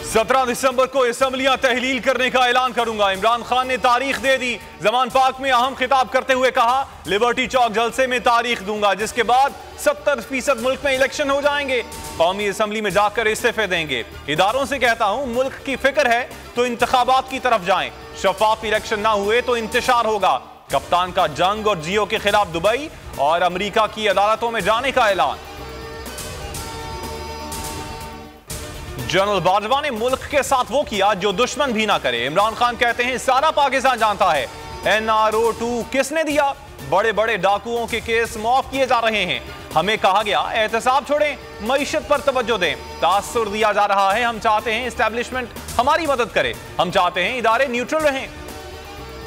17 दिसंबर को असम्बलियां तहलील करने का ऐलान करूंगा। इमरान खान ने तारीख दे दी। जमान पार्क में अहम खिताब करते हुए कहा, लिबर्टी चौक जलसे में तारीख दूंगा, जिसके बाद 70% मुल्क में इलेक्शन हो जाएंगे। कौमी असम्बली में जाकर इस्तीफे देंगे। इदारों से कहता हूं, मुल्क की फिक्र है तो इंतखाबात की तरफ जाएं। शफाफ इलेक्शन ना हुए तो इंतशार होगा। कप्तान का जंग और जियो के खिलाफ दुबई और अमेरिका की अदालतों में जाने का ऐलान। जनरल बाजवा ने मुल्क के साथ वो किया जो दुश्मन भी ना करे। इमरान खान कहते हैं, सारा पाकिस्तान जानता है NRO 2 किसने दिया। बड़े बड़े डाकुओं के केस माफ किए जा रहे हैं। हमें कहा गया एहतसाब छोड़ें, मईशत पर तवज्जो दें। तासुर दिया जा रहा है। हम चाहते हैं एस्टेब्लिशमेंट हमारी मदद करे। हम चाहते हैं इदारे न्यूट्रल रहें।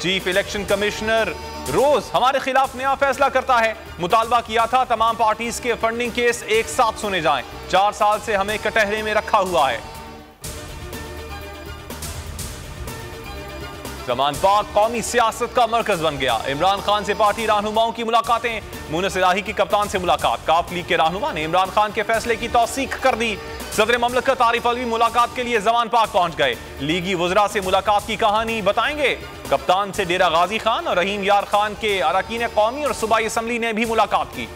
चीफ इलेक्शन कमिश्नर रोज हमारे खिलाफ नया फैसला करता है। मुतालबा किया था तमाम पार्टीज के फंडिंग केस एक साथ सुने जाएं। 4 साल से हमें कटहरे में रखा हुआ है। जमान पाक कौमी सियासत का मरकज बन गया। इमरान खान से पार्टी रहनुमाओं की मुलाकातें। मुनस इलाही की कप्तान से मुलाकात। काफ लीग के रहनुमा ने इमरान खान के फैसले की तौसीक कर दी। सदर ममलकत आरिफ अलवी मुलाकात के लिए जमान पाक पहुंच गए। लीगी वज़रा से मुलाकात की कहानी बताएंगे। कप्तान से डेरा गाजी खान और रहीम यार खान के अरकान कौमी और सूबाई असम्बली ने भी मुलाकात की।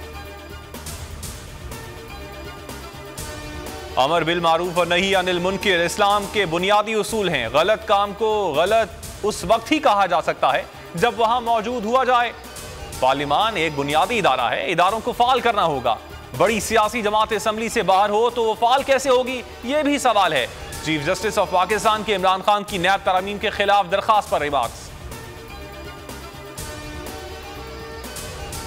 अमर बिल मारूफ और नही अनिल मुनकर इस्लाम के बुनियादी उसूल हैं। गलत काम को गलत उस वक्त ही कहा जा सकता है जब वहां मौजूद हुआ जाए। पार्लिमान एक बुनियादी इदारा है। इदारों को फाल करना होगा। बड़ी सियासी जमात असम्बली से बाहर हो तो वो फाल कैसे होगी, यह भी सवाल है। चीफ जस्टिस ऑफ पाकिस्तान के इमरान खान की नैब तरमीम के खिलाफ दरखास्त पर रिमार्क्स।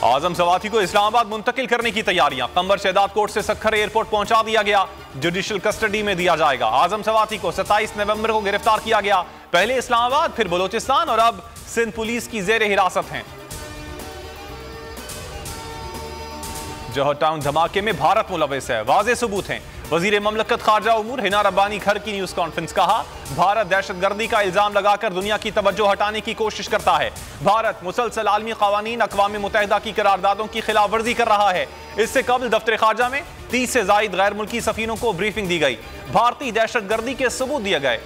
आजम सवाती को इस्लामाबाद मुंतकिल करने की तैयारियां। कंबर शहदाद कोर्ट से सक्खर एयरपोर्ट पहुंचा दिया गया। जुडिशल कस्टडी में दिया जाएगा। आजम सवाती को 27 नवंबर को गिरफ्तार किया गया। पहले इस्लामाबाद, फिर बलोचिस्तान और अब सिंध पुलिस की जेर हिरासत हैं। जौहर टाउन धमाके में भारत मुलविस है, वाज़ेह सबूत हैं। वजीर ममलकत खारजा उमूर हिना रब्बानी घर की न्यूज कॉन्फ्रेंस। कहा, भारत दहशतगर्दी का इल्जाम लगाकर दुनिया की तवज्जो हटाने की कोशिश करता है। भारत मुसलसल आलमी कवानीन अक़वाम मुत्तहिदा की करारदादों की खिलाफ वर्जी कर रहा है। इससे कबल दफ्तर खारजा में 30 से जायद गैर मुल्की सफीरों को ब्रीफिंग दी गई। भारतीय दहशतगर्दी के सबूत दिए गए।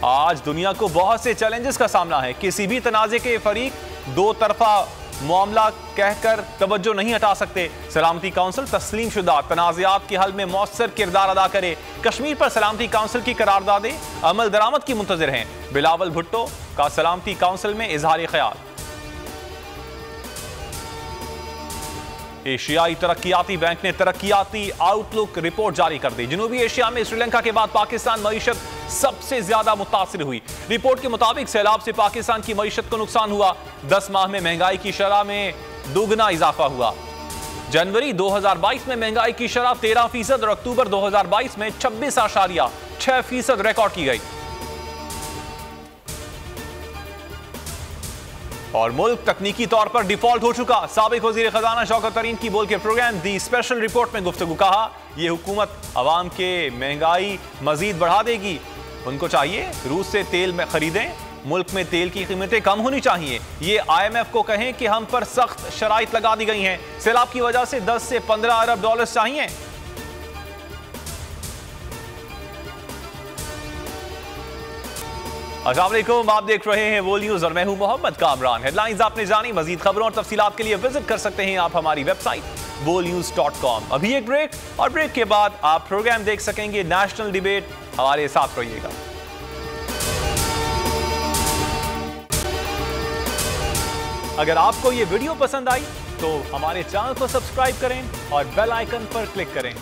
आज दुनिया को बहुत से चैलेंजेस का सामना है। किसी भी तनाज़े के फरीक दो तरफा मामला कहकर तवज्जो नहीं हटा सकते। सलामती काउंसिल तस्लीम शुदा तनाज़ात के हल में मौसर किरदार अदा करे। कश्मीर पर सलामती काउंसिल की करारदादें अमल दरामद की मुंतज़िर हैं। बिलावल भुट्टो का सलामती काउंसिल में इजहार ख्याल। एशियाई तरक्कियाती बैंक ने तरक्कियाती आउटलुक रिपोर्ट जारी कर दी। जनूबी एशिया में श्रीलंका के बाद पाकिस्तान मईशत सबसे ज्यादा मुतासिर हुई। रिपोर्ट के मुताबिक सैलाब से पाकिस्तान की मईशत को नुकसान हुआ। 10 माह में महंगाई की शरह में दोगुना इजाफा हुआ। जनवरी 2022 में महंगाई की शरह 13% और अक्टूबर 2022 में 26.6% रिकॉर्ड की गई। और मुल्क तकनीकी तौर पर डिफॉल्ट हो चुका। साबिक वजीर खजाना शौकत तरीन की बोल के प्रोग्राम दी स्पेशल रिपोर्ट में गुफ्तगू। कहा, यह हुकूमत अवाम के महंगाई मजीद बढ़ा देगी। उनको चाहिए रूस से तेल में खरीदें। मुल्क में तेल की कीमतें कम होनी चाहिए। ये IMF को कहें कि हम पर सख्त शराइत लगा दी गई हैं। सैलाब की वजह से 10 से 15 अरब डॉलर चाहिए। अस्सलाम वालेकुम, आप देख रहे हैं वो न्यूज़ और मैं हूं मोहम्मद कामरान। हेडलाइंस आपने जानी। मजीद खबरों और तफसीलात के लिए विजिट कर सकते हैं आप हमारी वेबसाइट wonews.com। अभी एक ब्रेक और ब्रेक के बाद आप प्रोग्राम देख सकेंगे नेशनल डिबेट। हमारे साथ रहिएगा। अगर आपको ये वीडियो पसंद आई तो हमारे चैनल को सब्सक्राइब करें और बेल आइकन पर क्लिक करें।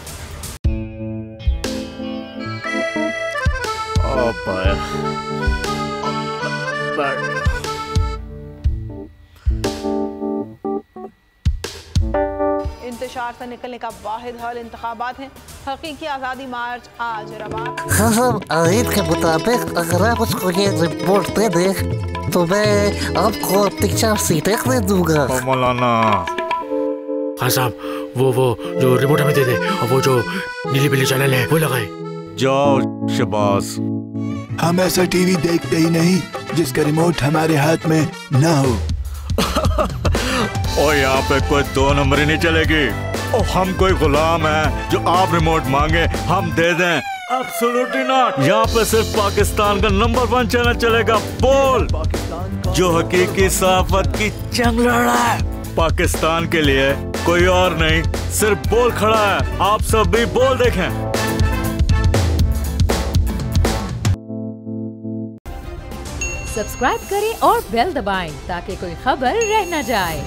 इंतशार से निकलने का वाहिद हल इंतखाबात हैं। हकीकी आज़ादी मार्च आज रवा। आयत के मुताबिक अगर आप उसको ये रिपोर्ट दे दे तो मैं आपको अपनी 4 सीटें दे दूंगा। मौलाना हाँ साहब, वो जो रिपोर्ट हमें दे दे और वो जो नीली पीली चैनल है वो लगाए। जाओ शबाज। हम ऐसा टीवी देखते ही नहीं जिसका रिमोट हमारे हाथ में ना हो। और यहाँ पे कोई 2 नंबर ही नहीं चलेगी। हम कोई गुलाम है जो आप रिमोट मांगे हम दे दें? Absolutely not. यहाँ पे सिर्फ पाकिस्तान का नंबर 1 चैनल चलेगा, बोल, जो हकीकी सहाफत की जंग लड़ रहा है। पाकिस्तान के लिए कोई और नहीं, सिर्फ बोल खड़ा है। आप सब भी बोल देखें। सब्सक्राइब करें और बेल दबाएं ताकि कोई खबर रह न जाए।